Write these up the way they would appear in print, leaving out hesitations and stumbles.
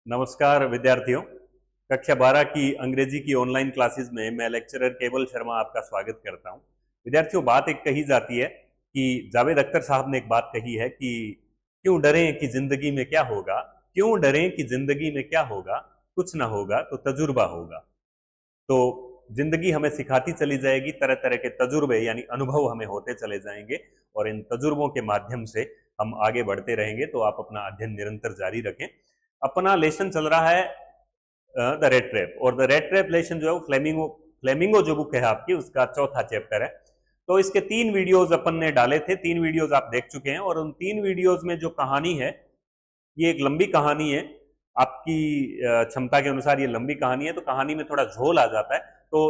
नमस्कार विद्यार्थियों। कक्षा 12 की अंग्रेजी की ऑनलाइन क्लासेस में मैं लेक्चरर केवल शर्मा आपका स्वागत करता हूं। विद्यार्थियों, बात एक कही जाती है कि जावेद अख्तर साहब ने एक बात कही है कि क्यों डरें कि जिंदगी में क्या होगा, क्यों डरें कि जिंदगी में क्या होगा, कुछ ना होगा तो तजुर्बा होगा। तो जिंदगी हमें सिखाती चली जाएगी, तरह तरह के तजुर्बे यानी अनुभव हमें होते चले जाएंगे और इन तजुर्बों के माध्यम से हम आगे बढ़ते रहेंगे। तो आप अपना अध्ययन निरंतर जारी रखें। अपना लेसन चल रहा है द रेड ट्रैप, और द रेड ट्रैप लेसन जो है वो फ्लेमिंगो फ्लेमिंगो जो बुक है आपकी, उसका चौथा चैप्टर है। तो इसके 3 वीडियोज अपन ने डाले थे, 3 वीडियोज आप देख चुके हैं। और उन 3 वीडियोज में जो कहानी है, ये एक लंबी कहानी है। आपकी क्षमता के अनुसार ये लंबी कहानी है, तो कहानी में थोड़ा झोल आ जाता है। तो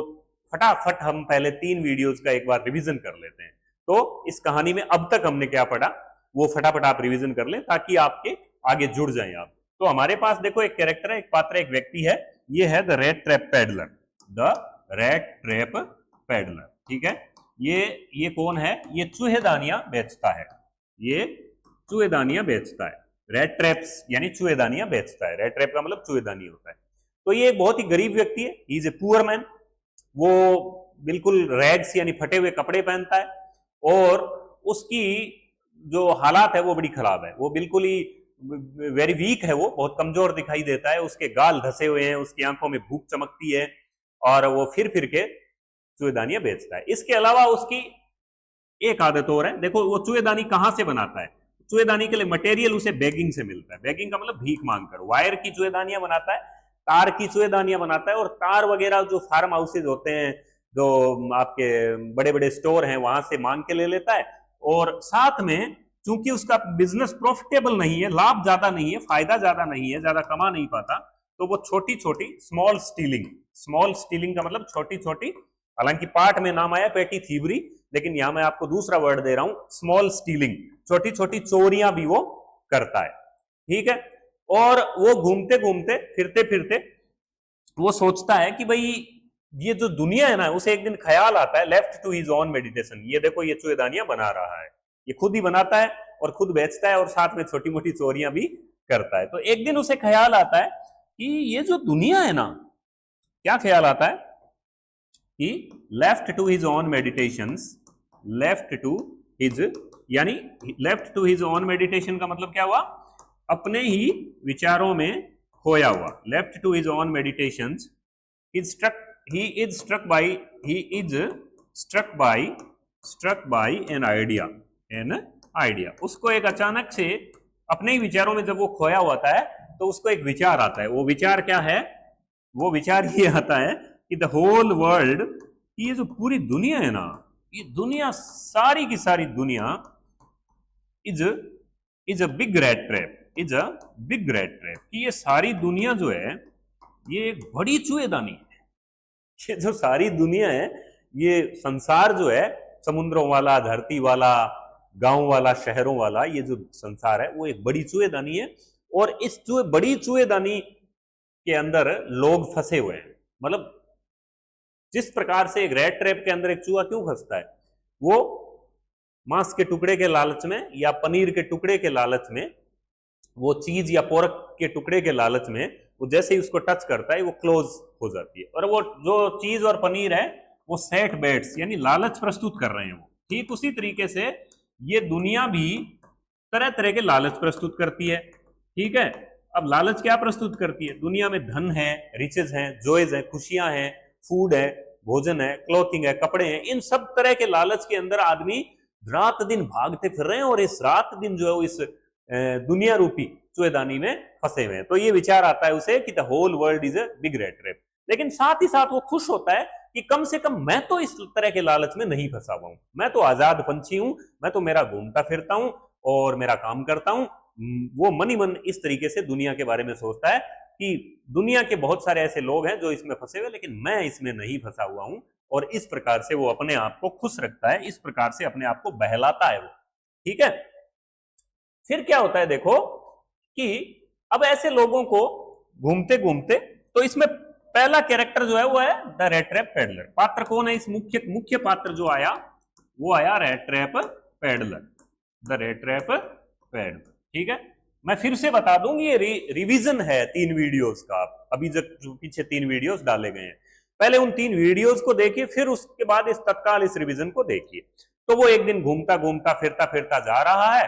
फटाफट हम पहले 3 वीडियोज का एक बार रिवीजन कर लेते हैं। तो इस कहानी में अब तक हमने क्या पढ़ा वो फटाफट आप रिवीजन कर लें ताकि आपके आगे जुड़ जाएं आप। तो हमारे पास देखो एक कैरेक्टर है, एक पात्र, एक व्यक्ति है। ये है the red trap peddler, the red trap peddler. ठीक है, ये कौन है? ये चूहेदानियां बेचता है। ये चूहेदानियां बेचता है। रेड ट्रैप्स यानी चूहेदानियां बेचता है। रेड ट्रैप का मतलब चूहेदानी होता है। तो ये एक बहुत ही गरीब व्यक्ति है। He is a poor man. वो बिल्कुल रैग्स यानी फटे हुए कपड़े पहनता है और उसकी जो हालात है वो बड़ी खराब है। वो बिल्कुल ही वेरी वीक है, वो बहुत कमजोर दिखाई देता है। उसके गाल धसे हुए हैं, उसकी आंखों में भूख चमकती है और वो फिर के चूहेदानियां बेचता है। इसके अलावा उसकी एक आदत और है। देखो वो चूहेदानी कहां से बनाता है। चूहेदानी के लिए मटेरियल उसे बेगिंग से मिलता है। बेगिंग का मतलब भीख मांगकर। वायर की चूहेदानियां बनाता है, तार की चूहेदानियां बनाता है, और तार वगैरह जो फार्म हाउसेज होते हैं, जो आपके बड़े बड़े स्टोर हैं, वहां से मांग के ले लेता है। और साथ में चूंकि उसका बिजनेस प्रॉफिटेबल नहीं है, लाभ ज्यादा नहीं है, फायदा ज्यादा नहीं है, ज्यादा कमा नहीं पाता, तो वो छोटी छोटी स्मॉल स्टीलिंग का मतलब छोटी छोटी, हालांकि पार्ट में नाम आया पेटी थीवरी, लेकिन यहां मैं आपको दूसरा वर्ड दे रहा हूं, स्मॉल स्टीलिंग। छोटी छोटी चोरियां भी वो करता है। ठीक है, और वो घूमते घूमते फिरते फिरते वो सोचता है कि भाई ये जो दुनिया है ना, उसे एक दिन ख्याल आता है, left to his own meditation. ये देखो ये चूहेदानियां बना रहा है, ये खुद ही बनाता है और खुद बेचता है और साथ में छोटी मोटी चोरियां भी करता है। तो एक दिन उसे ख्याल आता है कि ये जो दुनिया है ना, क्या ख्याल आता है कि left to his own meditations, left to his यानी left to his own meditation का मतलब क्या हुआ? अपने ही विचारों में खोया हुआ। Left to his own meditations, he is struck by an idea। उसको एक अचानक से अपने ही विचारों में जब वो खोया होता है तो उसको एक विचार आता है। वो विचार क्या है? वो विचार ये आता है कि द होल वर्ल्ड, ये जो पूरी दुनिया है ना, ये दुनिया सारी की सारी दुनिया is a big rat trap, कि ये सारी दुनिया जो है ये एक बड़ी चूहेदानी है। ये जो सारी दुनिया है, ये संसार जो है, समुद्रों वाला, धरती वाला, गांव वाला, शहरों वाला, ये जो संसार है वो एक बड़ी चूहेदानी है। और इस बड़ी चूहेदानी के अंदर लोग फंसे हुए हैं। मतलब जिस प्रकार से एक रेड ट्रैप के अंदर एक चूहा क्यों फंसता है, वो मांस के टुकड़े के लालच में या पनीर के टुकड़े के लालच में, वो चीज या पोरक के टुकड़े के लालच में, वो जैसे ही उसको टच करता है वो क्लोज हो जाती है। और वो जो चीज और पनीर है वो सेट बेट्स यानी लालच प्रस्तुत कर रहे हैं वो। ठीक उसी तरीके से ये दुनिया भी तरह तरह के लालच प्रस्तुत करती है। ठीक है, अब लालच क्या प्रस्तुत करती है? दुनिया में धन है, रिचेज हैं, जॉयज है, खुशियां हैं, फूड है, भोजन है, क्लॉथिंग है, कपड़े हैं। इन सब तरह के लालच के अंदर आदमी रात दिन भागते फिर रहे हैं और इस रात दिन जो है इस दुनिया रूपी चूहेदानी में फंसे हुए हैं। तो ये विचार आता है उसे कि the whole world is a big rat trap. लेकिन साथ ही साथ वो खुश होता है कि कम से कम मैं तो इस तरह के लालच में नहीं फंसा हुआ हूं, मैं तो आजाद पंछी हूं, मैं तो मेरा घूमता फिरता हूं और मेरा काम करता हूं। वो मन ही मन इस तरीके से दुनिया के बारे में सोचता है कि दुनिया के बहुत सारे ऐसे लोग हैं जो इसमें फंसे हुए, लेकिन मैं इसमें नहीं फंसा हुआ हूं। और इस प्रकार से वो अपने आप को खुश रखता है, इस प्रकार से अपने आप को बहलाता है वो। ठीक है, फिर क्या होता है देखो कि अब ऐसे लोगों को घूमते घूमते, तो इसमें पहला कैरेक्टर जो है वो है द रेड ट्रैप पैडलर। पात्र कौन है? इस मुख्य पात्र जो आया वो आया red trap peddler, the red trap peddler. ठीक है, मैं फिर से बता दूं, ये रिवीजन है 3 वीडियोस का। अभी जो पीछे 3 वीडियोस डाले गए हैं, पहले उन 3 वीडियोस को देखिए, फिर उसके बाद इस तत्काल इस रिवीजन को देखिए। तो वो एक दिन घूमता घूमता फिरता फिरता जा रहा है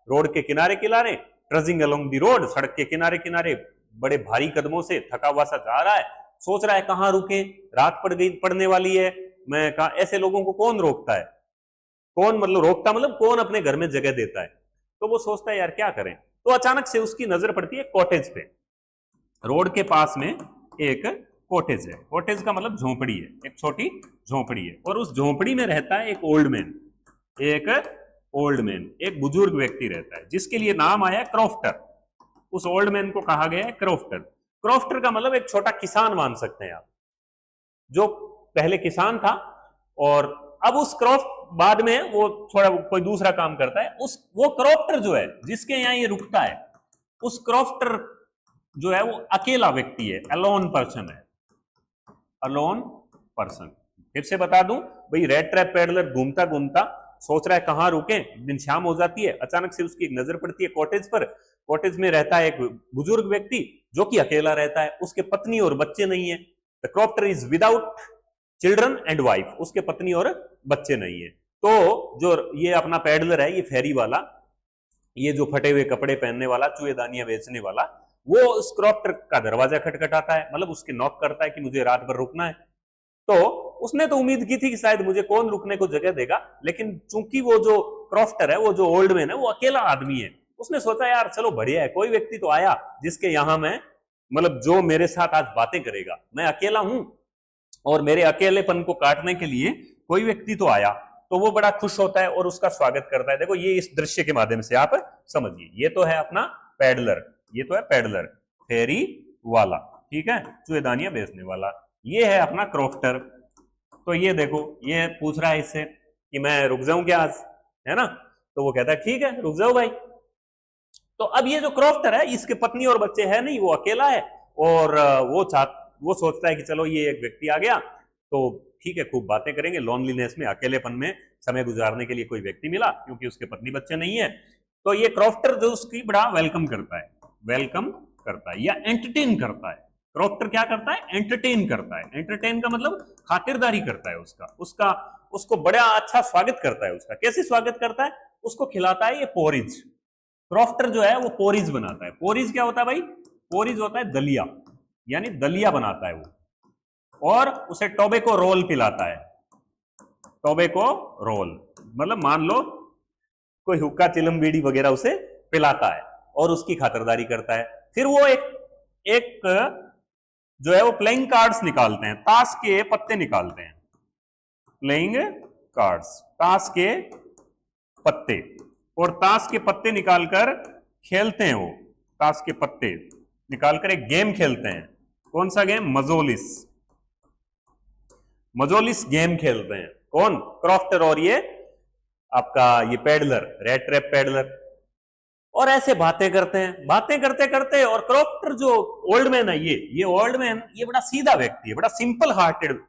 रोड के किनारे किनारे, ट्रजिंग अलोंग दी रोड, सड़क के किनारे किनारे बड़े भारी कदमों से थका हुआ सा जा रहा है। सोच रहा है कहाँ रुके, रात पड़ गई, पड़ने वाली है, मैं कहा, ऐसे लोगों को कौन रोकता है, कौन मतलब रोकता, मतलब कौन अपने घर में जगह देता है। तो वो सोचता है यार क्या करें। तो अचानक से उसकी नजर पड़ती है कॉटेज पे। रोड के पास में एक कॉटेज है, कॉटेज का मतलब झोपड़ी है, एक छोटी झोपड़ी है, और उस झोपड़ी में रहता है एक ओल्ड मैन, एक बुजुर्ग व्यक्ति रहता है, जिसके लिए नाम आया क्रॉफ्टर। उस ओल्ड मैन को कहा गया है क्रॉफ्टर। क्रॉफ्टर का मतलब एक छोटा किसान मान सकते हैं आप, जो पहले किसान था और अब उस क्रॉफ्ट बाद में वो थोड़ा कोई दूसरा काम करता है। वो क्रॉफ्टर जो है जिसके यहाँ ये रुकता है, उस क्रॉफ्टर जो है वो अकेला व्यक्ति है, अलोन पर्सन है, अलोन पर्सन। फिर से बता दूं भाई, रेड ट्रैप पैडलर घूमता घूमता सोच रहा है कहां रुके। दिन शाम हो जाती है, अचानक से उसकी एक नजर पड़ती है कॉटेज पर। कॉटेज में रहता है एक बुजुर्ग व्यक्ति जो कि अकेला रहता है, उसके पत्नी और बच्चे नहीं है। The crofter is without children and wife, उसके पत्नी और बच्चे नहीं है। तो जो ये अपना पैडलर है, ये फेरी वाला, ये जो फटे हुए कपड़े पहनने वाला, चूहेदानियां बेचने वाला, वो उस क्रॉफ्टर का दरवाजा खटखटाता है, मतलब उसके नॉक करता है कि मुझे रात भर रुकना है। तो उसने तो उम्मीद की थी कि शायद मुझे कौन रुकने को जगह देगा, लेकिन चूंकि वो जो क्रॉफ्टर है, वो जो ओल्ड मैन है, वो अकेला आदमी है। उसने सोचा यार चलो बढ़िया है, कोई व्यक्ति तो आया जिसके यहां मैं, मतलब जो मेरे साथ आज बातें करेगा। मैं अकेला हूं और मेरे अकेलेपन को काटने के लिए कोई व्यक्ति तो आया। तो वो बड़ा खुश होता है और उसका स्वागत करता है। देखो ये इस दृश्य के माध्यम से आप समझिए, ये तो है अपना पैडलर, ये तो है पैडलर, फेरी वाला, ठीक है, चूहेदानियां बेचने वाला। ये है अपना क्रॉफ्टर। तो ये देखो, ये पूछ रहा है इससे कि मैं रुक जाऊं क्या आज, है ना। तो वो कहता है ठीक है रुक जाओ भाई। तो अब ये जो क्रॉफ्टर है, इसके पत्नी और बच्चे है नहीं, वो अकेला है, और वो सोचता है कि चलो ये एक व्यक्ति आ गया तो ठीक है, खूब बातें करेंगे। लॉनलीनेस में, अकेलेपन में समय गुजारने के लिए कोई व्यक्ति मिला, क्योंकि उसके पत्नी बच्चे नहीं है। तो ये क्रॉफ्टर जो उसकी बड़ा वेलकम करता है या एंटरटेन करता है। क्रॉफ्टर क्या करता है, एंटरटेन करता है। एंटरटेन का मतलब खातिरदारी करता है उसको बड़ा अच्छा स्वागत करता है उसका। कैसे स्वागत करता है, उसको खिलाता है ये पोरिज। क्रॉफ्टर जो है वो पोरिज बनाता है। पोरिज क्या होता है भाई, पोरिज होता है दलिया, यानी दलिया बनाता है वो, और उसे टोबैको रोल पिलाता है। टोबैको रोल मतलब मान लो कोई हुक्का चिलम बीड़ी वगैरह उसे पिलाता है और उसकी खातिरदारी करता है। फिर वो एक जो है वो प्लेइंग कार्ड्स निकालते हैं, ताश के पत्ते निकालते हैं, प्लेइंग कार्ड्स, ताश के पत्ते, और ताश के पत्ते निकालकर खेलते हैं। वो ताश के पत्ते निकालकर एक गेम खेलते हैं। कौन सा गेम, मजोलिस गेम खेलते हैं। कौन, क्रॉफ्टर और ये आपका ये पैडलर, रेड ट्रैप पैडलर। और ऐसे बातें करते हैं, बातें करते करते, और क्रॉफ्टर जो ओल्ड मैन है, ये ओल्ड मैन, ये बड़ा सीधा व्यक्ति है, बड़ा simple hearted,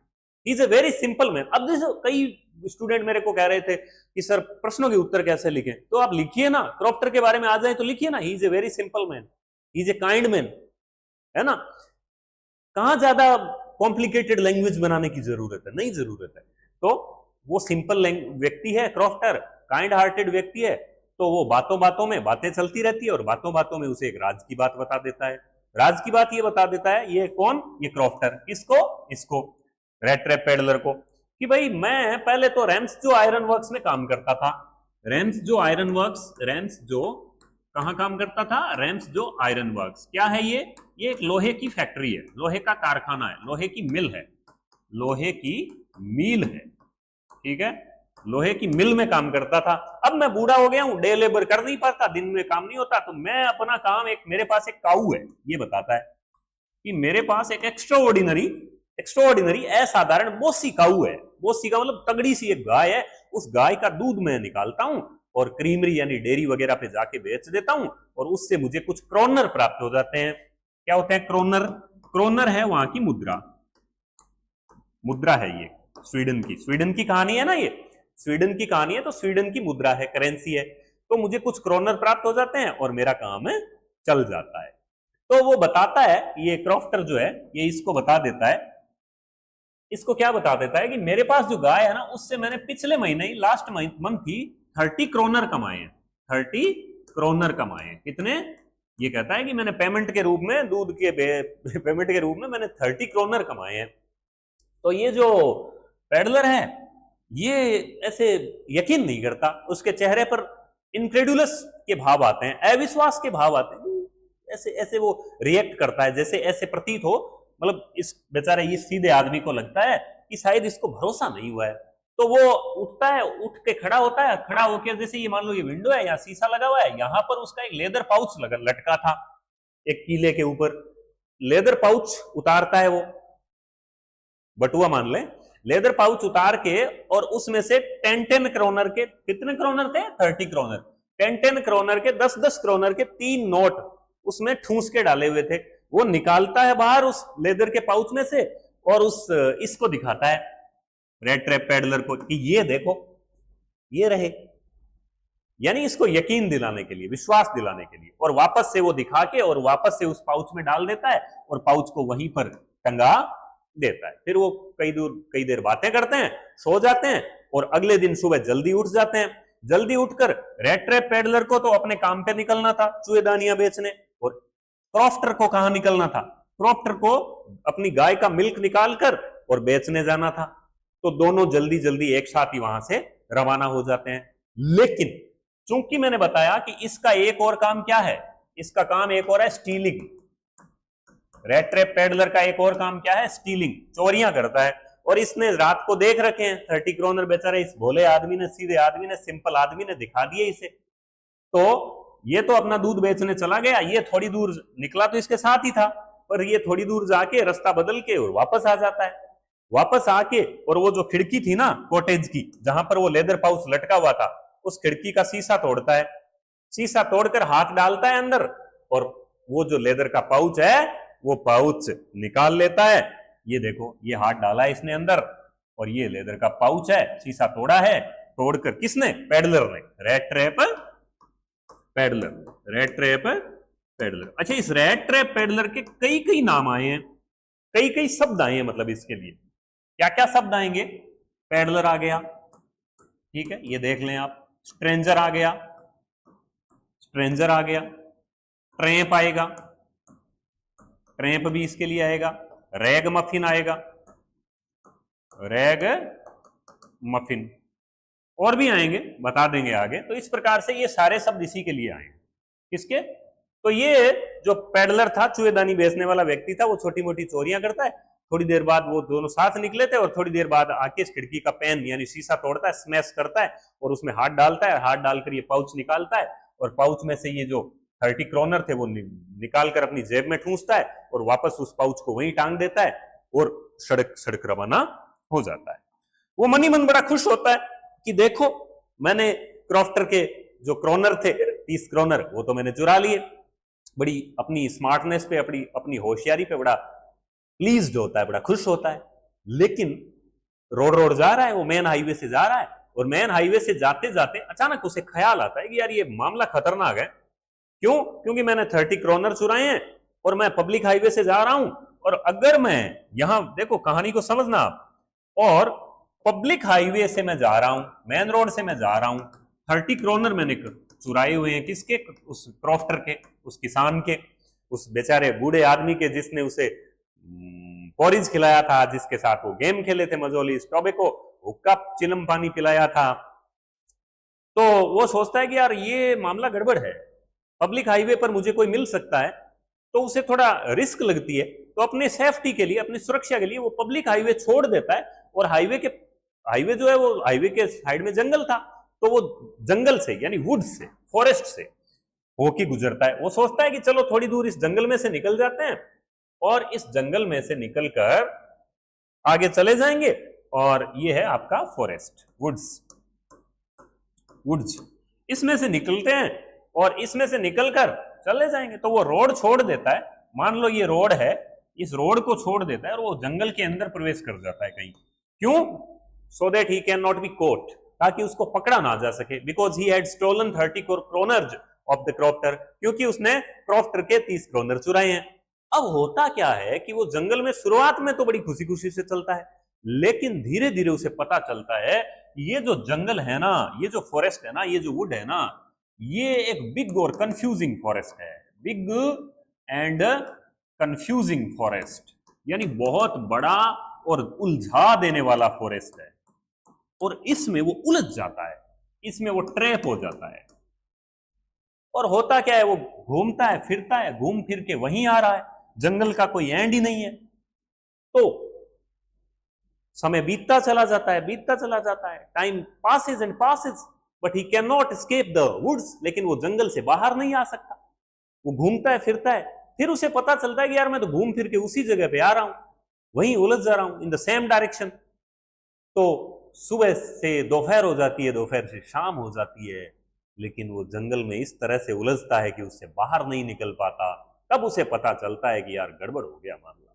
is a very simple man. अब जैसे कई स्टूडेंट मेरे को कह रहे थे कि सर प्रश्नों के उत्तर कैसे लिखें, तो आप लिखिए ना, क्रॉफ्टर के बारे में आ जाए तो लिखिए ना, he is a very simple man, he is a kind man, है ना। कहां ज्यादा कॉम्प्लिकेटेड लैंग्वेज बनाने की जरूरत है, नहीं जरूरत है। तो वो सिंपल व्यक्ति है क्रॉफ्टर, काइंड हार्टेड व्यक्ति है। तो वो बातों बातों में बातें चलती रहती है, और बातों बातों में उसे एक राज की बात बता देता है। राज की बात ये बता देता है, ये कौन, ये क्रॉफ्टर, इसको रेड ट्रैप पैडलर को, कि भाई मैं पहले तो रैम्स जो आयरन वर्क्स में काम करता था। रैम्स जो कहां काम करता था, रैम्स जो आयरन वर्क्स क्या है, ये एक लोहे की फैक्ट्री है, लोहे का कारखाना है, लोहे की मिल है, ठीक है, लोहे की मिल में काम करता था। अब मैं बूढ़ा हो गया हूं, डे लेबर कर नहीं पाता, दिन में काम नहीं होता, तो मैं अपना काम, मेरे पास एक काऊ है, ये बताता है कि मेरे पास एक एक्स्ट्राऑर्डिनरी असाधारण बोसी काऊ है। बोसी का मतलब तगड़ी सी एक गाय है, उस गाय का दूध मैं निकालता हूं और क्रीमरी यानी डेयरी वगैरह पे जाके बेच देता हूं, और उससे मुझे कुछ क्रोनर प्राप्त हो जाते हैं। क्या होते हैं क्रोनर है वहां की मुद्रा है, ये स्वीडन की कहानी है ना, ये स्वीडन की कहानी है, तो स्वीडन की मुद्रा है, करेंसी है। तो मुझे कुछ क्रोनर प्राप्त हो जाते हैं और मेरा काम चल जाता है। तो वो बताता है, ये क्रॉफ्टर जो है ये इसको बता देता है, इसको क्या बता देता है कि मेरे पास जो गाय है ना उससे मैंने पिछले महीने ही लास्ट मंथ ही 30 क्रोनर कमाए हैं, 30 क्रोनर कमाए हैं। कितने? ये कहता है कि मैंने पेमेंट के रूप में दूध के पेमेंट के रूप में मैंने 30 क्रोनर कमाए हैं। तो ये जो पेडलर है ये ऐसे यकीन नहीं करता, उसके चेहरे पर इनक्रेडुलस के भाव आते हैं, अविश्वास के भाव आते हैं, ऐसे ऐसे वो रिएक्ट करता है जैसे ऐसे प्रतीत हो, मतलब इस बेचारे ये सीधे आदमी को लगता है कि शायद इसको भरोसा नहीं हुआ है। तो वो उठता है, उठ के खड़ा होता है, खड़ा होकर जैसे ये मान लो ये विंडो है, यहाँ शीशा लगा हुआ है, यहाँ पर उसका एक लेदर पाउच लटका था एक कीले के ऊपर, लेदर पाउच उतारता है वो, बटुआ मान ले, लेदर पाउच उतार के और उसमें से 10 क्रोनर के, कितने क्रोनर थे? 30 क्रोनर, 10 क्रोनर के, 10 क्रोनर के 3 नोट उसमें ठूस के डाले हुए थे, वो निकालता है बाहर उस लेदर के पाउच में से और इसको दिखाता है रेड ट्रैप पैडलर को कि ये देखो, ये रहे, यानी इसको यकीन दिलाने के लिए, विश्वास दिलाने के लिए, और वापस से वो दिखा के और वापस से उस पाउच में डाल देता है और पाउच को वहीं पर टंगा देता है। फिर वो कई देर बातें करते हैं, सो जाते हैं और अगले दिन सुबह जल्दी उठ जाते हैं। जल्दी उठकर रेड ट्रैप पैडलर को तो अपने काम पे निकलना था, चूहेदानियां बेचने, और क्रॉफ्टर को कहां निकलना था? क्रॉफ्टर को अपनी गाय का मिल्क निकालकर और बेचने जाना था। तो दोनों जल्दी जल्दी एक साथ ही वहां से रवाना हो जाते हैं। लेकिन चूंकि मैंने बताया कि इसका एक और काम क्या है, इसका काम एक और है स्टीलिंग। रेड ट्रैप पैडलर का एक और काम क्या है? स्टीलिंग, चोरियां करता है। और इसने रात को देख रखे हैं 30 क्रोनर बेचारे इस भोले आदमी ने, सीधे आदमी ने, सिंपल आदमी ने दिखा दिए इसे। तो ये तो अपना दूध बेचने चला गया, ये थोड़ी दूर निकला तो इसके साथ ही था, पर ये थोड़ी दूर जाके रास्ता बदल के और वापस आ जाता है। वापस आके और वो जो खिड़की थी ना कॉटेज की, जहां पर वो लेदर पाउच लटका हुआ था, उस खिड़की का शीशा तोड़ता है। शीशा तोड़कर हाथ डालता है अंदर और वो जो लेदर का पाउच है वो पाउच निकाल लेता है। ये देखो, ये हाथ डाला है इसने अंदर और ये लेदर का पाउच है, शीशा तोड़ा है। तोड़कर किसने? पैडलर ने, red trap peddler, red trap peddler. अच्छा, इस रेड ट्रैप पैडलर के कई कई नाम आए हैं, कई कई शब्द आए हैं, मतलब इसके लिए क्या क्या शब्द आएंगे? पैडलर आ गया, ठीक है, ये देख लें आप। स्ट्रेंजर आ गया, स्ट्रेंजर आ गया। ट्रैप आएगा, ट्रैप भी इसके लिए आएगा। रैग मफिन आएगा, रैग मफिन, और भी आएंगे, बता देंगे आगे। तो इस प्रकार से ये सारे शब्द इसी के लिए आए। किसके? तो ये जो पैडलर था, चूहेदानी बेचने वाला व्यक्ति था, वो छोटी मोटी चोरियां करता है। थोड़ी देर बाद वो दोनों साथ निकले थे और थोड़ी देर बाद आके इस खिड़की का पैन यानी शीशा तोड़ता है, स्मैश करता है और उसमें हाथ डालता है। हाथ डालकर ये पाउच निकालता है और पाउच में से ये जो 30 क्रोनर थे वो निकाल कर अपनी जेब में ठूंसता है और वापस उस पाउच को वहीं टांग देता है और सड़क रवाना हो जाता है। वो मनी मन बड़ा खुश होता है कि देखो, मैंने क्रॉफ्टर के जो क्रोनर थे 30 क्रोनर वो तो मैंने चुरा लिए। बड़ी अपनी स्मार्टनेस पे, अपनी होशियारी पे बड़ा प्लीज्ड होता है, बड़ा खुश होता है। लेकिन रोड जा रहा है, वो मेन हाईवे से जा रहा है और मेन हाईवे से जाते जाते अचानक उसे ख्याल आता है कि यार ये मामला खतरनाक है। क्यों? क्योंकि मैंने 30 क्रोनर चुराए हैं और मैं पब्लिक हाईवे से जा रहा हूं, और अगर मैं यहां देखो, कहानी को समझना आप, और पब्लिक हाईवे से मैं जा रहा हूं, मेन रोड से मैं जा रहा हूं, 30 क्रोनर मैंने चुराए हुए हैं। किसके? उस क्रॉफ्टर के, उस किसान के, उस बेचारे बूढ़े आदमी के जिसने उसे पोरिज खिलाया था, जिसके साथ वो गेम खेले थे मजोली, टोबैको, हुक्का, चिलम पानी पिलाया था। तो वो सोचता है कि यार ये मामला गड़बड़ है, पब्लिक हाईवे पर मुझे कोई मिल सकता है, तो उसे थोड़ा रिस्क लगती है। तो अपने सेफ्टी के लिए, अपनी सुरक्षा के लिए वो पब्लिक हाईवे छोड़ देता है और हाईवे जो है वो हाईवे के साइड में जंगल था, तो वो जंगल से यानी वुड से, फॉरेस्ट से होके गुजरता है। वो सोचता है कि चलो थोड़ी दूर इस जंगल में से निकल जाते हैं और इस जंगल में से निकलकर आगे चले जाएंगे, और ये है आपका फॉरेस्ट, वुड्स। इसमें से निकलते हैं और इसमें से निकलकर चले जाएंगे। तो वो रोड छोड़ देता है, मान लो ये रोड है, इस रोड को छोड़ देता है और वो जंगल के अंदर प्रवेश कर जाता है कहीं। क्यों? So that he can not be caught, ताकि उसको पकड़ा ना जा सके, because he had stolen 30 kronors of the crofter, क्योंकि उसने क्रॉप्टर के 30 क्रोनर चुराए हैं। अब होता क्या है कि वो जंगल में शुरुआत में तो बड़ी खुशी खुशी से चलता है, लेकिन धीरे धीरे उसे पता चलता है ये जो जंगल है ना, ये जो फॉरेस्ट है ना, ये जो वुड है ना, ये एक बिग और कंफ्यूजिंग फॉरेस्ट है। बिग एंड कंफ्यूजिंग फॉरेस्ट, यानी बहुत बड़ा और उलझा देने वाला फॉरेस्ट है, और इसमें वो उलझ जाता है, इसमें वो ट्रैप हो जाता है। और होता क्या है, वो घूमता है फिरता है, घूम फिर के वहीं आ रहा है, जंगल का कोई एंड ही नहीं है। तो समय बीतता चला जाता है, बीतता चला जाता है, time passes and passes, but he can not escape the woods. लेकिन वो जंगल से बाहर नहीं आ सकता, वो घूमता है फिरता है, फिर उसे पता चलता है कि यार मैं तो घूम फिर के उसी जगह पे आ रहा हूं, वहीं उलझ जा रहा हूं, इन द सेम डायरेक्शन। तो सुबह से दोपहर हो जाती है, दोपहर से शाम हो जाती है, लेकिन वो जंगल में इस तरह से उलझता है कि उससे बाहर नहीं निकल पाता। तब उसे पता चलता है कि यार गड़बड़ हो गया मामला।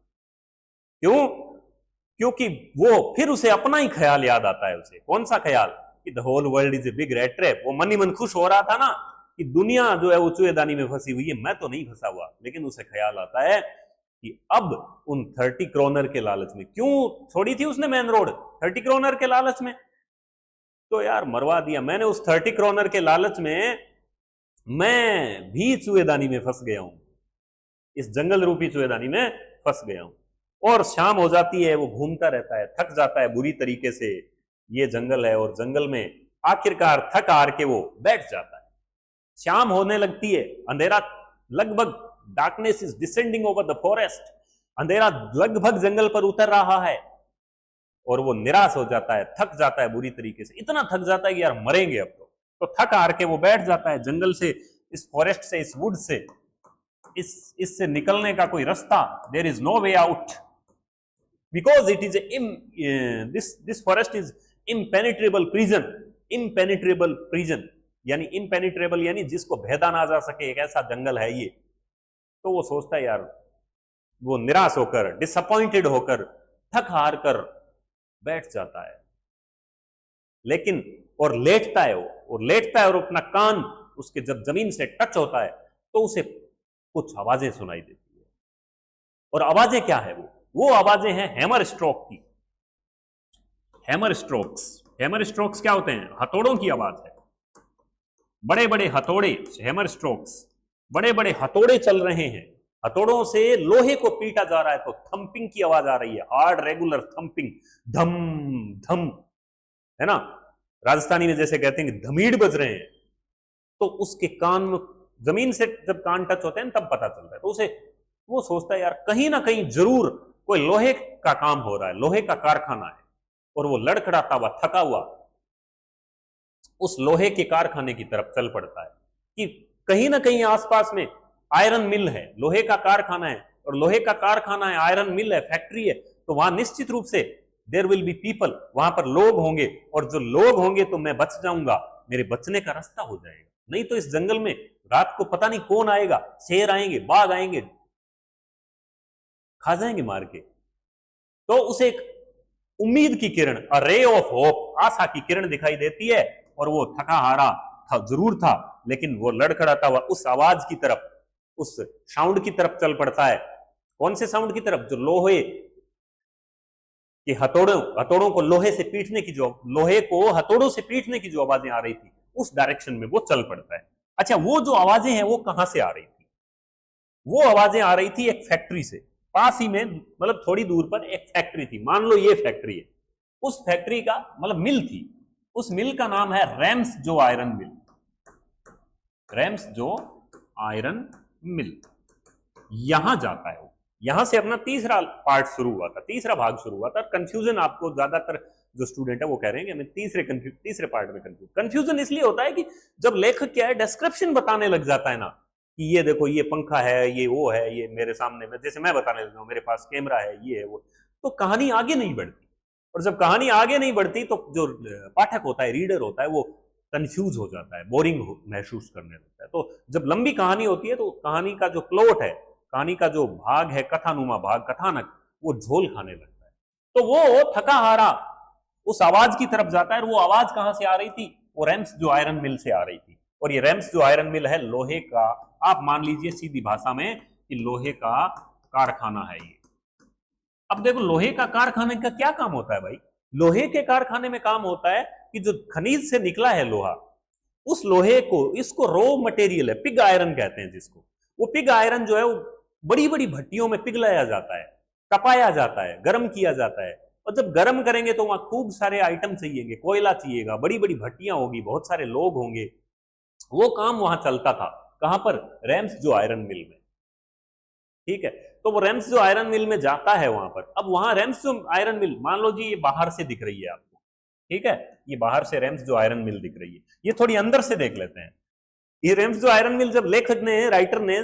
क्यों? क्योंकि वो फिर उसे अपना ही ख्याल याद आता है। उसे कौन सा ख्याल? कि the whole world is a big rat trap. वो मन ही मन खुश हो रहा था ना कि दुनिया जो है वो चूहेदानी में फंसी हुई है, मैं तो नहीं फंसा हुआ। लेकिन उसे ख्याल आता है कि अब उन 30 क्रोनर के लालच में, क्यों छोड़ी थी उसने मेन रोड? 30 क्रोनर के लालच में। तो यार मरवा दिया मैंने उस 30 क्रोनर के लालच में, मैं भी चूहेदानी में फंस गया हूं, इस जंगल रूपी चूहेदानी में फंस गया हूं। और शाम हो जाती है, वो घूमता रहता है, थक जाता है बुरी तरीके से। ये जंगल है और जंगल में आखिरकार थक हार के वो बैठ जाता है। शाम होने लगती है, अंधेरा लगभग, darkness is descending over the forest, अंधेरा लगभग जंगल पर उतर रहा है, और वो निराश हो जाता है, थक जाता है बुरी तरीके से, इतना थक जाता है कि यार मरेंगे अब तो थक हार के वो बैठ जाता है। जंगल से, इस फॉरेस्ट से, इस वुड से, इससे निकलने का कोई रास्ता, there is no way out, because it is this forest is impenetrable prison. Impenetrable prison यानी इम्पेनिट्रेबल यानी जिसको भेदा ना जा सके, एक ऐसा जंगल है ये। तो वो सोचता है यार, वो निराश होकर, डिसअपॉइंटेड होकर, थक हार कर बैठ जाता है। लेकिन और लेटता है वो, और लेटता है, और अपना कान उसके जब जमीन से टच होता है तो उसे कुछ आवाजें सुनाई देती है। और आवाजें क्या है? वो आवाजें हैं हैमर स्ट्रोक की। हैमर स्ट्रोक्स, हैमर स्ट्रोक्स क्या होते हैं? हथौड़ों की आवाज है, बड़े बड़े हथौड़े, हैमर स्ट्रोक्स, बड़े बड़े हथौड़े चल रहे हैं, हथौड़ों से लोहे को पीटा जा रहा है, तो थंपिंग की आवाज आ रही है, हार्ड रेगुलर थंपिंग, धम धम, है ना। राजस्थानी में जैसे कहते हैं कि धमीड़ बज रहे हैं, तो उसके कान में जमीन से जब कान टच होते हैं तब पता चलता है। तो उसे, वो सोचता है यार कहीं ना कहीं जरूर कोई लोहे का काम हो रहा है, लोहे का कारखाना है। और वो लड़खड़ाता हुआ, थका हुआ, उस लोहे के कारखाने की तरफ चल पड़ता है कि कहीं ना कहीं आसपास में आयरन मिल है, लोहे का कारखाना है, और लोहे का कारखाना है, आयरन मिल है, फैक्ट्री है, तो वहां निश्चित रूप से देयर विल बी पीपल, वहां पर लोग होंगे, और जो लोग होंगे तो मैं बच जाऊंगा, मेरे बचने का रास्ता हो जाएगा। नहीं तो इस जंगल में रात को पता नहीं कौन आएगा, शेर आएंगे, बाघ आएंगे, खा जाएंगे मार के। तो उसे एक उम्मीद की किरण, अ रे ऑफ होप, आशा की किरण दिखाई देती है, और वो थका हारा था जरूर था, लेकिन वो लड़खड़ाता हुआ उस आवाज की तरफ, उस साउंड की तरफ चल पड़ता है। कौन से साउंड की तरफ? जो लोहे के हथौड़ों को लोहे से पीटने की, जो लोहे को हथौड़ों से पीटने की जो आवाजें आ रही थी, उस डायरेक्शन में वो चल पड़ता है। अच्छा, वो जो आवाजें हैं वो कहां से आ रही थी? वो आवाजें आ रही थी एक फैक्ट्री से, पास ही में, मतलब थोड़ी दूर पर एक फैक्ट्री थी। मान लो ये फैक्ट्री है, उस फैक्ट्री का मतलब मिल थी, उस मिल का नाम है रैम्स जो आयरन मिल। रैम्स जो आयरन मिल, यहां जाता है वो, यहां से अपना तीसरा पार्ट शुरू हुआ था, तीसरा भाग शुरू हुआ था। कंफ्यूजन आपको ज्यादातर जो स्टूडेंट है वो कह रहे हैं कि हमें तीसरे पार्ट में कंफ्यूजन इसलिए होता है कि जब लेखक क्या है, डिस्क्रिप्शन बताने लग जाता है ना, कि ये देखो, ये पंखा है, ये वो है, ये मेरे सामने में, जैसे मैं बताने लगा हूं, मेरे पास कैमरा है, ये है वो, तो कहानी आगे नहीं बढ़ती। और जब कहानी आगे नहीं बढ़ती तो जो पाठक होता है, रीडर होता है, वो कंफ्यूज हो जाता है, बोरिंग महसूस करने लगता है। तो जब लंबी कहानी होती है तो कहानी का जो प्लॉट है, कहानी का जो भाग है, कथानुमा भाग, कथानक, वो झोल खाने लगता है। तो वो थका हारा उस आवाज की तरफ जाता है, और वो आवाज कहां से आ रही थी? वो रैम्स जो आयरन मिल से आ रही थी। और ये रेम्स जो आयरन मिल है लोहे का, आप मान लीजिए सीधी भाषा में कि लोहे का कारखाना है ये। अब देखो लोहे का कारखाने का क्या काम होता है भाई? लोहे के कारखाने में काम होता है कि जो खनिज से निकला है लोहा, उस लोहे को, इसको रॉ मटेरियल है, पिग आयरन कहते हैं जिसको, वो पिग आयरन जो है वो बड़ी बड़ी भट्टियों में पिघलाया जाता है, तपाया जाता है, गर्म किया जाता है। और जब गर्म करेंगे तो वहां खूब सारे आइटम चाहिएंगे, कोयला चाहिएगा, बड़ी बड़ी भट्टियां होगी, बहुत सारे लोग होंगे। वो काम वहां चलता था कहां पर? रेम्स जो आयरन मिल में। ठीक है, तो वो रेम्स जो आयरन मिल में जाता है वहां पर। अब वहां रेम्स जो आयरन मिल, मान लो जी ये बाहर से दिख रही है आपको, ठीक है, ये बाहर से रेम्स जो आयरन मिल दिख रही है। ये थोड़ी अंदर से देख लेते हैं। ये रेम्स जो आयरन मिल, जब लेखक ने, राइटर ने,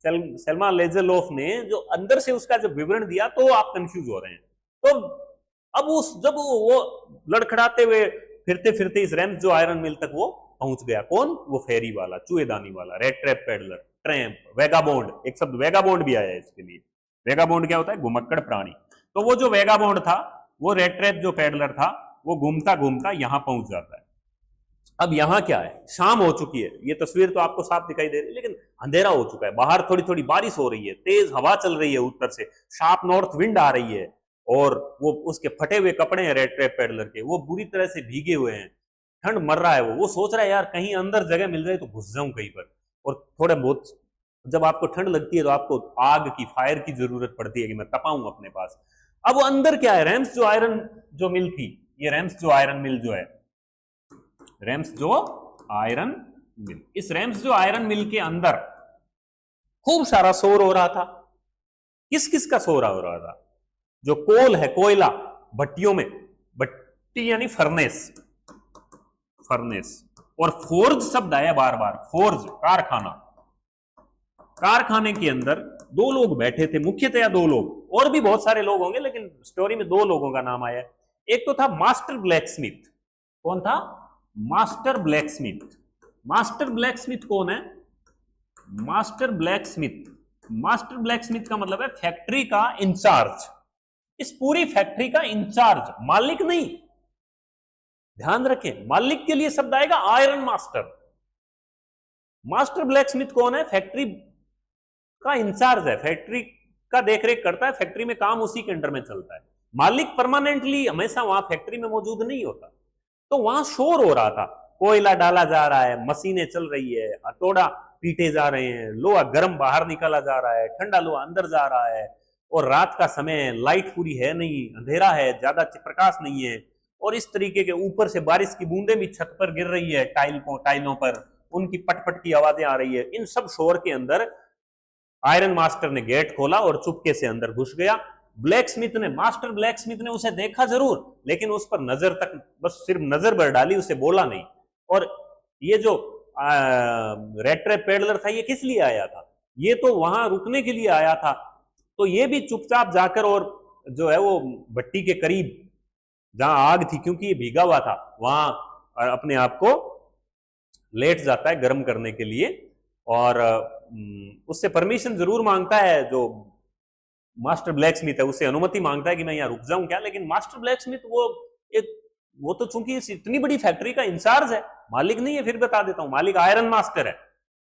सेल्मा लेज़रलोफ ने जो अंदर से उसका जब विवरण दिया तो आप कंफ्यूज हो रहे हैं। तो अब उस, जब वो लड़खड़ाते हुए फिरते फिरते इस रेम्स जो आयरन मिल तक वो पहुंच गया। कौन? वो फेरी वाला, चूहेदानी वाला, रेड ट्रैप पेडलर, ट्रैम्प, वेगाबोंड। एक शब्द वेगाबोंड भी आया है इसके लिए। वेगाबोंड क्या होता है? घुमक्कड़ प्राणी। तो वो जो वेगाबोंड था, वो रेड ट्रैप जो पेडलर था, वो घूमता घूमता यहां पहुंच जाता है। अब यहां क्या है? शाम हो चुकी है। ये तस्वीर तो आपको साफ दिखाई दे रही है, लेकिन अंधेरा हो चुका है। बाहर थोड़ी थोड़ी बारिश हो रही है, तेज हवा चल रही है उत्तर से, शार्प नॉर्थ विंड आ रही है, और वो उसके फटे हुए कपड़े हैं रेड ट्रैप पेडलर के, वो बुरी तरह से भीगे हुए हैं, ठंड मर रहा है। वो सोच रहा है यार कहीं अंदर जगह मिल जाए तो घुस जाऊं कहीं पर। और थोड़ा बहुत जब आपको ठंड लगती है तो आपको आग की, फायर की जरूरत पड़ती है कि मैं तपाऊं अपने पास। अब अंदर क्या है? रेम्स जो आयरन जो मिल थी, ये रेम्स जो आयरन मिल जो है, रेम्स जो आयरन मिल, इस रेम्स जो आयरन मिल के अंदर खूब सारा शोर हो रहा था। किस किस का शोर हो रहा था? जो कोल है, कोयला, भट्टियों में, भट्टी यानी फर्नेस, फर्नेस। और फोर्ज शब्द आया बार बार, फोर्ज, कारखाना। कारखाने के अंदर दो लोग बैठे थे, मुख्यतया दो लोग, और भी बहुत सारे लोग होंगे लेकिन स्टोरी में दो लोगों का नाम आया। एक तो था मास्टर ब्लैकस्मिथ। कौन था? Master blacksmith. मास्टर ब्लैकस्मिथ कौन है? मास्टर ब्लैकस्मिथ, मास्टर ब्लैकस्मिथ का मतलब है फैक्ट्री का इंचार्ज। इस पूरी फैक्ट्री का इंचार्ज, मालिक नहीं, ध्यान रखें, मालिक के लिए शब्द आएगा आयरन मास्टर। मास्टर ब्लैकस्मिथ कौन है? फैक्ट्री का इंचार्ज है, फैक्ट्री का देखरेख करता है, फैक्ट्री में काम उसी के अंडर में चलता है। मालिक परमानेंटली हमेशा वहां फैक्ट्री में मौजूद नहीं होता। तो वहां शोर हो रहा था, कोयला डाला जा रहा है, मशीनें चल रही है, हथौड़ा पीटे जा रहे हैं, लोहा गर्म बाहर निकाला जा रहा है, ठंडा लोहा अंदर जा रहा है, और रात का समय, लाइट पूरी है नहीं, अंधेरा है, ज्यादा प्रकाश नहीं है, और इस तरीके के ऊपर से बारिश की बूंदें भी छत पर गिर रही है, टाइलों पर, उनकी पटपट की आवाजें आ रही है। इन सब शोर के अंदर आयरन मास्टर ने गेट खोला और चुपके से अंदर घुस गया। ब्लैकस्मिथ ने, मास्टर ब्लैकस्मिथ ने उसे देखा जरूर, लेकिन उस पर नजर तक, बस सिर्फ नजर भर डाली, उसे बोला नहीं। और ये जो रेड ट्रैप पेडलर था, ये किस लिए आया था? ये तो वहां रुकने के लिए आया था। तो ये भी चुपचाप जाकर, और जो है वो भट्टी के करीब जहां आग थी, क्योंकि ये भीगा हुआ था, वहां अपने आप को लेट जाता है गर्म करने के लिए, और उससे परमिशन जरूर मांगता है। जो मास्टर ब्लैकस्मिथ है उससे अनुमति मांगता है कि मैं यहाँ रुक जाऊं क्या, लेकिन मास्टर ब्लैकस्मिथ वो तो चूंकि इतनी बड़ी फैक्ट्री का इंचार्ज है, मालिक नहीं है। फिर बता देता हूं, मालिक आयरन मास्टर है,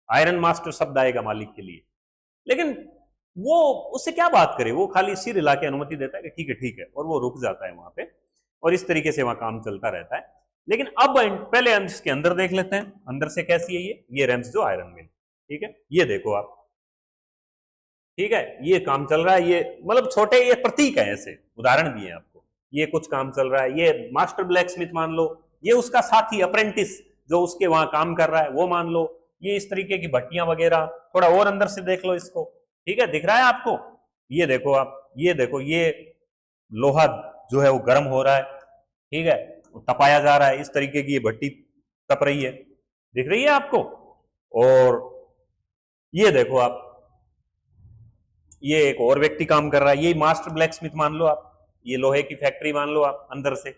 आयरन मास्टर शब्द आएगा मालिक के लिए। लेकिन वो उससे क्या बात करे, वो खाली सिर हिला के अनुमति देता है कि ठीक है, और वो रुक जाता है वहां पे, और इस तरीके से वहां काम चलता रहता है। लेकिन अब पहले इसके अंदर देख लेते हैं, अंदर से कैसी है ये रेम्स जो आयरन मिल। ठीक है, ये देखो आप, ठीक है, ये काम चल रहा है। ये मतलब छोटे, ये प्रतीक है, ऐसे उदाहरण दिए आपको। ये कुछ काम चल रहा है, ये मास्टर ब्लैकस्मिथ मान लो, ये उसका साथी अप्रेंटिस जो उसके वहां काम कर रहा है वो मान लो, ये इस तरीके की भट्टियां वगैरह। थोड़ा और अंदर से देख लो इसको, ठीक है, दिख रहा है आपको? ये देखो आप, ये देखो, ये लोहा जो है वो गर्म हो रहा है, ठीक है, तपाया जा रहा है, इस तरीके की ये भट्टी तप रही है, दिख रही है आपको? और ये देखो आप, ये एक और व्यक्ति काम कर रहा है, ये मास्टर ब्लैकस्मिथ मान लो आप, ये लोहे की फैक्ट्री मान लो आप अंदर से।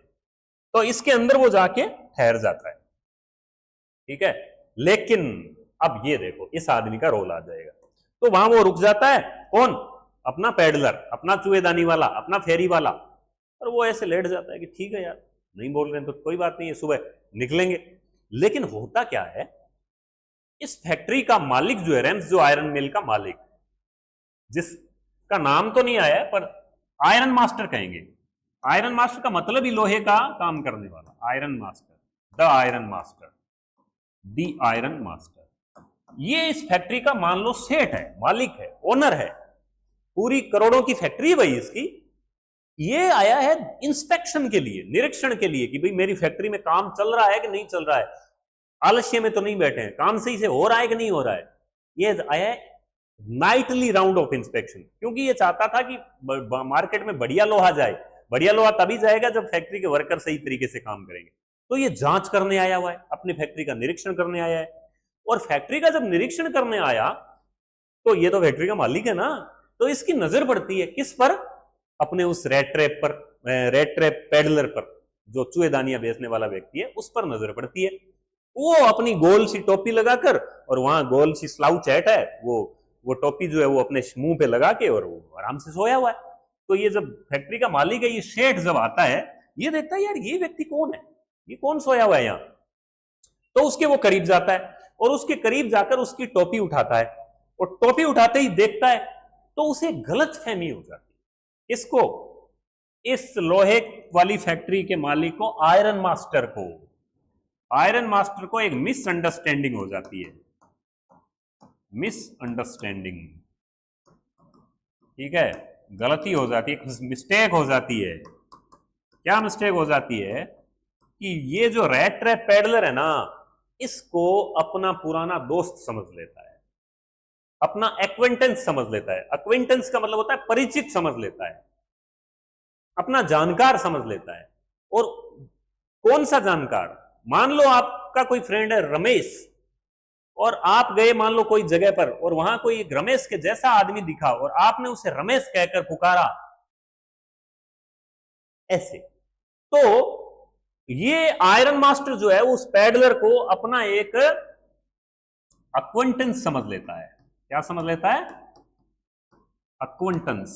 तो इसके अंदर वो जाके ठहर जाता है, ठीक है। लेकिन अब ये देखो, इस आदमी का रोल आ जाएगा, तो वहां वो रुक जाता है। कौन? अपना पेडलर, अपना चूहेदानी वाला, अपना फेरी वाला। और वो ऐसे लेट जाता है कि ठीक है यार, नहीं बोल रहे हैं तो कोई बात नहीं है, सुबह निकलेंगे। लेकिन होता क्या है, इस फैक्ट्री का मालिक जो है, रेम्स जो आयरन मिल का मालिक, जिसका नाम तो नहीं आया पर आयरन मास्टर कहेंगे। आयरन मास्टर का मतलब ही लोहे का काम करने वाला, iron master, the iron master, the iron master. ये इस फैक्ट्री का मान लो सेठ है, मालिक है, ओनर है, पूरी करोड़ों की फैक्ट्री है भाई इसकी। ये आया है इंस्पेक्शन के लिए, निरीक्षण के लिए कि भाई मेरी फैक्ट्री में काम चल रहा है कि नहीं चल रहा है, आलस्य में तो नहीं बैठे हैं, काम सही से हो रहा है कि नहीं हो रहा है। ये आया है नाइटली राउंड ऑफ इंस्पेक्शन, क्योंकि ये चाहता था कि मार्केट में बढ़िया लोहा जाए। बढ़िया लोहा तभी जाएगा जब फैक्ट्री के वर्कर सही तरीके से काम करेंगे। तो ये जांच करने आया हुआ है, अपनी फैक्ट्री का निरीक्षण करने आया है। और फैक्ट्री का जब निरीक्षण करने आया तो ये तो फैक्ट्री का मालिक है ना, तो इसकी नजर पड़ती है किस पर? अपने उस रेड ट्रैप पर, रेड ट्रैप पेडलर पर, जो चूहेदानियां बेचने वाला व्यक्ति है, उस पर नजर पड़ती है। वो अपनी गोल सी टोपी लगाकर, और वहां गोल सी स्लाउच हैट है, वो टोपी जो है वो अपने मुंह पे लगा के और वो आराम से सोया हुआ है। तो ये जब फैक्ट्री का मालिक है, ये शेठ जब आता है, ये देखता है यार ये व्यक्ति कौन है, ये कौन सोया हुआ है यहाँ। तो उसके वो करीब जाता है और उसके करीब जाकर उसकी टोपी उठाता है, और टोपी उठाते ही देखता है तो उसे गलतफहमी हो जाती है। इसको, इस लोहे वाली फैक्ट्री के मालिक को, आयरन मास्टर को एक मिसअंडरस्टैंडिंग हो जाती है, मिसअंडरस्टैंडिंग, ठीक है, गलती हो जाती है, मिस्टेक हो जाती है। क्या मिस्टेक हो जाती है कि ये जो रेड ट्रैप पेडलर है ना, इसको अपना पुराना दोस्त समझ लेता है, अपना एक्वेंटेंस समझ लेता है। एक्वेंटेंस का मतलब होता है परिचित समझ लेता है, अपना जानकार समझ लेता है। और कौन सा जानकार? मान लो आपका कोई फ्रेंड है रमेश, और आप गए मान लो कोई जगह पर, और वहां कोई रमेश के जैसा आदमी दिखा और आपने उसे रमेश कहकर पुकारा ऐसे, तो ये आयरन मास्टर जो है उस पैडलर को अपना एक एक्वेंटेंस समझ लेता है। क्या समझ लेता है? एक्वेंटेंस,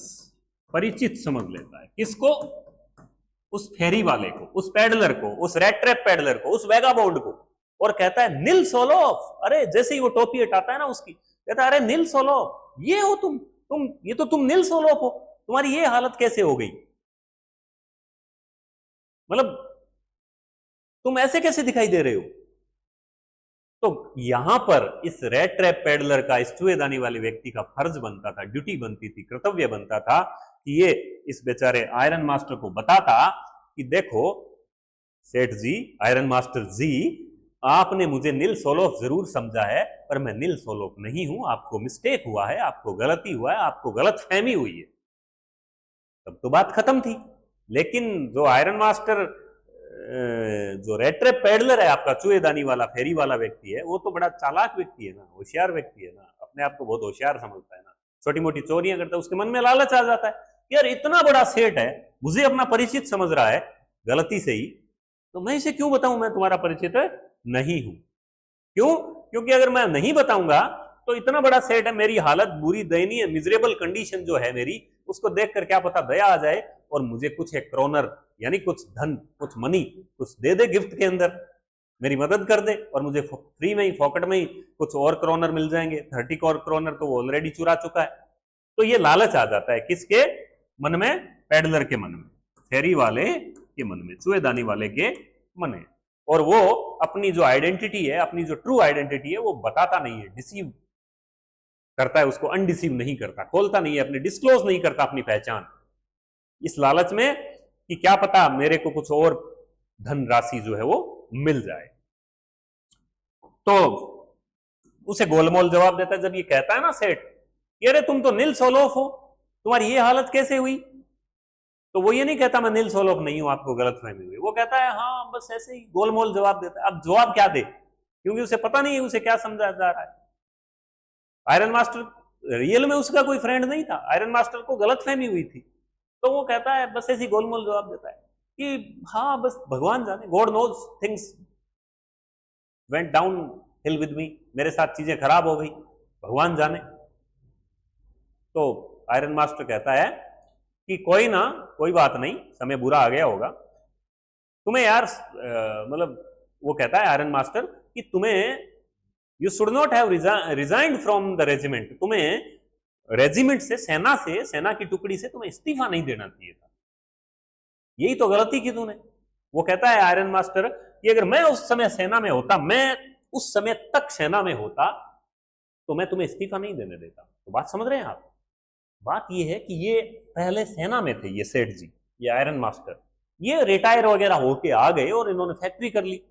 परिचित समझ लेता है। किसको? उस फेरी वाले को, उस पैडलर को, उस रेड ट्रैप पैडलर को, उस वेगाबाउंड को। और कहता है नील सोलोफ। अरे जैसे ही वो टोपी हटाता है ना उसकी, कहता है अरे नील सोलोफ, ये हो तुम, ये तो तुम नील सोलोफ हो, तुम्हारी ये हालत कैसे हो गई? मतलब तुम ऐसे कैसे दिखाई दे रहे हो? तो यहां पर इस रेड ट्रैप पैडलर का, इस चूहेदानी वाले व्यक्ति का फर्ज बनता था, ड्यूटी बनती थी, कर्तव्य बनता था कि ये इस बेचारे आयरन मास्टर को बताता कि देखो सेठ जी, आयरन मास्टर जी, आपने मुझे नील सोलोफ जरूर समझा है, पर मैं नील सोलोफ नहीं हूं, आपको मिस्टेक हुआ है, आपको गलती हुआ है, आपको गलतफहमी हुई है। तब तो बात खत्म थी। लेकिन जो आयरन मास्टर, जो रेड ट्रैप पैडलर है आपका, चूहेदानी वाला, फेरी वाला व्यक्ति है, वो तो बड़ा चालाक व्यक्ति है ना, होशियार व्यक्ति है ना, अपने आप को बहुत होशियार समझता है ना, छोटी मोटी चोरियां करता है, उसके मन में लालच आ जाता है, यार इतना बड़ा सेठ है, मुझे अपना परिचित समझ रहा है गलती से ही, तो मैं इसे क्यों बताऊं मैं तुम्हारा परिचित नहीं हूं। क्यों? क्योंकि अगर मैं नहीं बताऊंगा तो इतना बड़ा सेट है, मेरी हालत बुरी, दयनीय, मिजरेबल कंडीशन जो है मेरी, उसको देखकर क्या पता दया आ जाए और मुझे कुछ एक क्रोनर, यानी कुछ धन, कुछ मनी, कुछ दे दे गिफ्ट के अंदर, मेरी मदद कर दे, और मुझे फ्री में ही, पॉकेट में ही कुछ और क्रोनर मिल जाएंगे। 30 और क्रोनर तो वो ऑलरेडी चुरा चुका है। तो ये लालच आ जाता है किसके मन में? पैडलर के मन में, फेरी वाले के मन में, चूहेदानी वाले के मन में। और वो अपनी जो आइडेंटिटी है, अपनी जो ट्रू आइडेंटिटी है, वो बताता नहीं है, डिसीव करता है, उसको अनडिसीव नहीं करता, खोलता नहीं है, अपने डिस्क्लोज नहीं करता अपनी पहचान, इस लालच में कि क्या पता मेरे को कुछ और धन राशि जो है वो मिल जाए। तो उसे गोलमोल जवाब देता है। जब ये कहता है ना सेठ, अरे तुम तो नील सोलोफ हो, तुम्हारी ये हालत कैसे हुई? तो वो ये नहीं कहता मैं नील सोलोफ नहीं हूं, आपको गलतफहमी हुई। वो कहता है हाँ बस ऐसे ही, गोलमोल जवाब देता है। अब जवाब क्या दे, क्योंकि उसे पता नहीं है उसे क्या समझा जा रहा है। आयरन मास्टर रियल में उसका कोई फ्रेंड नहीं था, आयरन मास्टर को गलतफहमी हुई थी, तो वो कहता है बस ऐसी गोलमोल जवाब देता है कि हाँ बस भगवान जाने, God knows things went downhill with me, मेरे साथ चीजें खराब हो गई, भगवान जाने। तो आयरन मास्टर कहता है कि कोई ना, कोई बात नहीं, समय बुरा आ गया होगा तुम्हें यार, मतलब वो कहता है आयरन मास्टर कि तुम्हें you should not have resigned from the regiment, तुम्हें रेजिमेंट से, सेना की टुकड़ी से तुम्हें इस्तीफा नहीं देना चाहिए था, यही तो गलती की तूने। वो कहता है आयरन मास्टर कि अगर मैं उस समय सेना में होता, मैं उस समय तक सेना में होता, तो मैं तुम्हें इस्तीफा नहीं देने देता। तो बात समझ रहे हैं आप? बात ये है कि ये पहले सेना में थे, ये सेठ जी, ये आयरन मास्टर, ये रिटायर वगैरह होके आ गए और इन्होंने फैक्ट्री कर ली।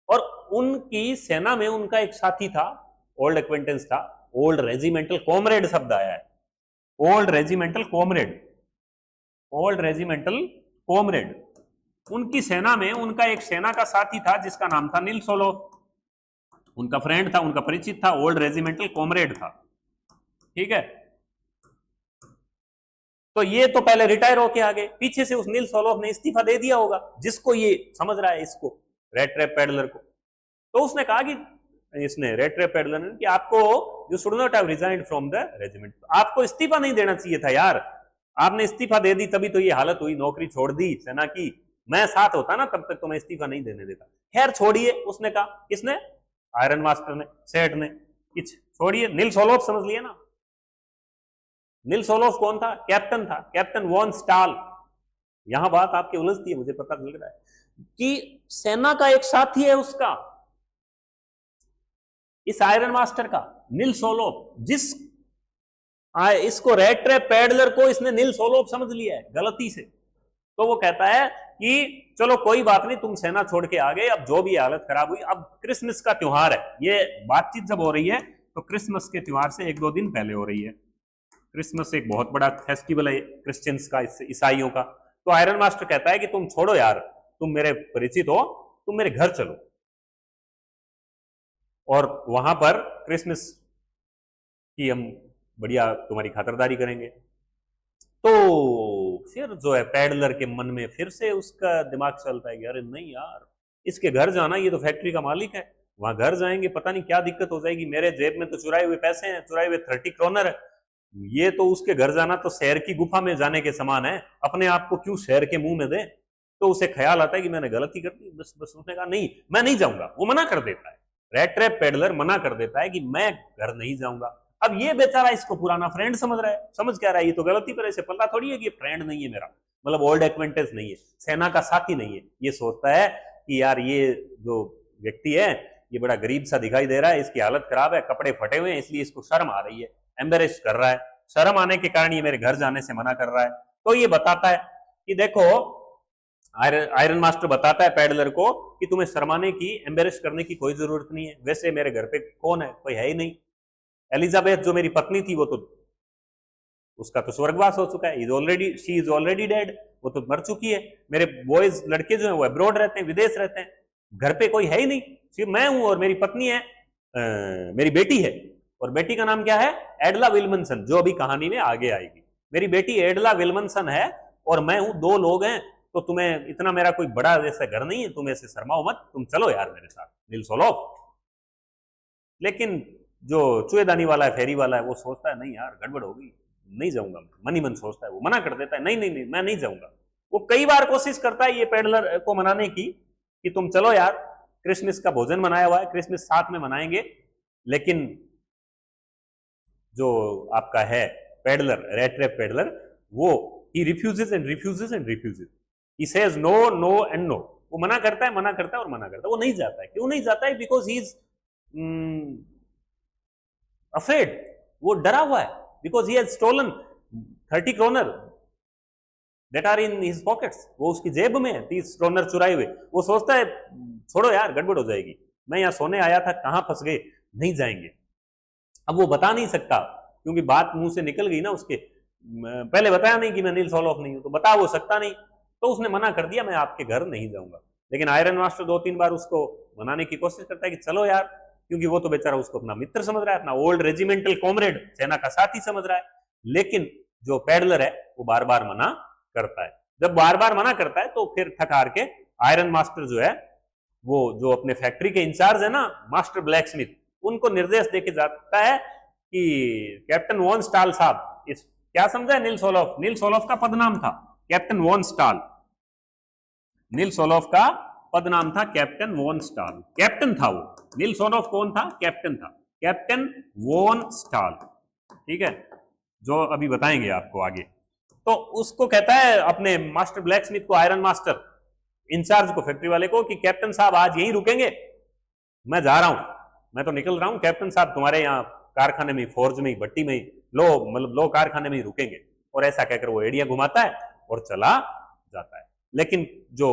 और उनकी सेना में उनका एक साथी था, ओल्ड एक्वेंटेंस था, ओल्ड रेजिमेंटल कॉमरेड शब्द आया है, old regimental comrade, old regimental comrade. उनकी सेना में उनका एक सेना का साथी था जिसका नाम था नील सोलोफ, उनका फ्रेंड था, उनका परिचित था, ओल्ड रेजिमेंटल कॉमरेड था, ठीक है। तो ये तो पहले रिटायर होके आ गए, पीछे से उस नील सोलोफ ने इस्तीफा दे दिया होगा, जिसको ये समझ रहा है, इसको रेड ट्रैप पैडलर को। तो उसने कहा कि इसने रेड ट्रैप पैडलर ने कि आपको you should not have resigned from the regiment, आपको इस्तीफा नहीं देना चाहिए था यार, आपने इस्तीफा दे दी तभी तो ये हालत हुई, नौकरी छोड़ दी सेना की, मैं साथ होता ना तब तक तो मैं इस्तीफा नहीं देने देता। खैर छोड़िए, उसने कहा, किसने? आयरन मास्टर ने, सेठ ने, कुछ छोड़िए, नील सोलोफ समझ लिए ना। नील सोलोफ कौन था? कैप्टन था, कैप्टन वॉन स्टाल। यहां बात आपकी उलझती है, मुझे पता चल रहा है कि सेना का एक साथी है उसका, इस आयरन मास्टर का, नील सोलोफ, जिस इसको रेड ट्रैप पैडलर को इसने नील सोलोफ समझ लिया है गलती से। तो वो कहता है कि चलो कोई बात नहीं, तुम सेना छोड़ के आ गए, अब जो भी हालत खराब हुई, अब क्रिसमस का त्योहार है, ये बातचीत जब हो रही है तो क्रिसमस के त्योहार से 1-2 दिन पहले हो रही है। क्रिसमस एक बहुत बड़ा फेस्टिवल है क्रिश्चियंस का, ईसाइयों का। तो आयरन मास्टर कहता है कि तुम छोड़ो यार, तुम मेरे परिचित हो, तुम मेरे घर चलो और वहां पर क्रिसमस की हम बढ़िया तुम्हारी खातिरदारी करेंगे। तो फिर जो है पैडलर के मन में फिर से उसका दिमाग चलता है कि अरे नहीं यार, इसके घर जाना, ये तो फैक्ट्री का मालिक है, वहां घर जाएंगे पता नहीं क्या दिक्कत हो जाएगी, मेरे जेब में तो चुराए हुए पैसे हैं, चुराए हुए 30 क्रोनर है, ये तो उसके घर जाना तो शहर की गुफा में जाने के समान है, अपने आप को क्यों शहर के मुंह में दे। तो उसे ख्याल आता है कि मैंने गलती कर दी, बस उसने कहा नहीं मैं नहीं जाऊंगा, वो मना कर देता है, रेड ट्रैप पैडलर मना कर देता है कि मैं घर नहीं जाऊंगा। अब ये बेचारा इसको पुराना फ्रेंड समझ रहा है, समझ क्या रहा है, ये तो गलती पर, ऐसे पता थोड़ी है कि ये फ्रेंड नहीं है मेरा, मतलब ओल्ड एक्वेंटेंस नहीं है, सेना का साथी नहीं है। ये सोचता है कि यार ये जो व्यक्ति है ये बड़ा गरीब सा दिखाई दे रहा है, इसकी हालत खराब है, कपड़े फटे हुए हैं, इसलिए इसको शर्म आ रही है, एम्बेरेस कर रहा है, शर्म आने के कारण ये मेरे घर जाने से मना कर रहा है। तो ये बताता है कि देखो, आयरन मास्टर बताता है पैडलर को कि तुम्हें शर्माने की, एम्बेरेस करने की कोई जरूरत नहीं है, वैसे मेरे घर पे कौन है, कोई है ही नहीं, एलिजाबेथ जो मेरी पत्नी थी वो तो, उसका तो स्वर्गवास हो चुका है, शी इज ऑलरेडी डेड, वो तो मर चुकी है, मेरे बॉयज लड़के जो हैं वो अब्रॉड रहते हैं, विदेश रहते हैं, घर पे कोई है ही नहीं, सिर्फ मैं हूं और मेरी पत्नी है, मेरी बेटी है, और बेटी का नाम क्या है? एडला विल्मनसन, जो अभी कहानी में आगे आएगी। मेरी बेटी एडला विल्मनसन है और मैं हूं, 2 लोग हैं, तो तुम्हें इतना, मेरा कोई बड़ा जैसा घर नहीं है, तुम ऐसे शर्माओ मत, तुम चलो यार मेरे साथ, नील सोलोफ। लेकिन जो चुएदानी वाला है, फेरी वाला है, वो सोचता है नहीं यार गड़बड़ हो गई, नहीं जाऊंगा, मन ही मन सोचता है, वो मना कर देता है, नहीं नहीं नहीं मैं नहीं जाऊंगा। वो कई बार कोशिश करता है ये पैडलर को मनाने की कि तुम चलो यार, क्रिसमस का भोजन मनाया हुआ है, क्रिसमस साथ में मनाएंगे, लेकिन जो आपका है पैडलर, रेड ट्रैप पैडलर, वो he refuses and refuses and refuses, he says no no and no, वो मना करता है और मना करता है, वो नहीं जाता है। क्यों नहीं जाता है? बिकॉज ही इज अफ्रेड, वो डरा हुआ है, because he has stolen 30 kroner that are in his pockets, वो उसकी जेब में है 30 क्रोनर चुराए हुए। वो सोचता है छोड़ो यार गड़बड़ हो जाएगी, मैं यहाँ सोने आया था, कहाँ फंस गए, नहीं जाएंगे। अब वो बता नहीं सकता क्योंकि बात मुंह से निकल गई ना उसके, पहले बताया नहीं कि मैं नील सोलोफ नहीं हूं, तो बता वो सकता नहीं, तो उसने मना कर दिया मैं आपके घर नहीं जाऊंगा। लेकिन आयरन मास्टर 2-3 बार उसको मनाने की कोशिश करता है कि चलो यार, क्योंकि वो तो बेचारा उसको अपना मित्र समझ रहा है, अपना ओल्ड रेजिमेंटल कॉमरेड, सेना का साथी समझ रहा है। लेकिन जो पैडलर है वो बार बार मना करता है। जब बार बार मना करता है तो फिर थक हार के आयरन मास्टर जो है, वो जो अपने फैक्ट्री के इंचार्ज है ना, मास्टर ब्लैकस्मिथ, उनको निर्देश देके जाता है कि कैप्टन वॉन स्टाल साहब, इस क्या समझा है नील सोलोफ का पदनाम था कैप्टन वॉन स्टाल, नील सोलोफ का पद नाम था कैप्टन वॉन स्टाल। कैप्टन था वो, निल्सोनोफ कौन था? कैप्टन था, कैप्टन वॉन स्टाल, ठीक है, जो अभी बताएंगे आपको आगे। तो उसको कहता है अपने मास्टर ब्लैक स्मिथ को, आयरन मास्टर इंचार्ज को, फैक्ट्री वाले को, कि कैप्टन साहब आज यहीं रुकेंगे, मैं जा रहा हूं, मैं तो निकल रहा हूं, कैप्टन साहब तुम्हारे यहाँ कारखाने में, फोर्ज में, भट्टी में, लो कारखाने में ही रुकेंगे। और ऐसा कहकर वो एडिया घुमाता है और चला जाता है। लेकिन जो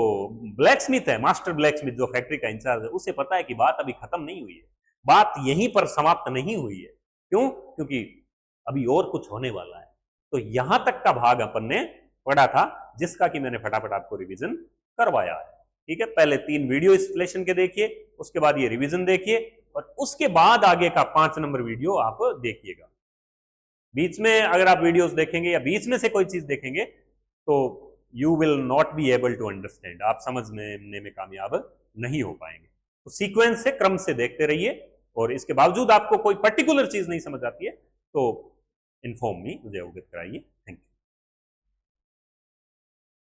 ब्लैक स्मिथ है, मास्टर ब्लैक स्मिथ, जो फैक्ट्री का इंचार्ज है, उसे पता है कि बात अभी खत्म नहीं हुई है, बात यहीं पर समाप्त नहीं हुई है। क्यों? क्योंकि अभी और कुछ होने वाला है। तो यहां तक का भाग अपन ने पढ़ा था, जिसका कि मैंने फटाफट आपको रिवीजन करवाया है, ठीक है। पहले 3 वीडियो इंस्टॉलेशन के देखिए, उसके बाद ये रिवीजन देखिए, और उसके बाद आगे का 5 नंबर वीडियो आप देखिएगा। बीच में अगर आप वीडियोस देखेंगे या बीच में से कोई चीज देखेंगे तो you will not be able to understand, आप समझने में कामयाब नहीं हो पाएंगे। तो सीक्वेंस से, क्रम से देखते रहिए, और इसके बावजूद आपको कोई पर्टिकुलर चीज नहीं समझ आती है तो इन्फॉर्म मी, मुझे अवगत कराइए। Thank you.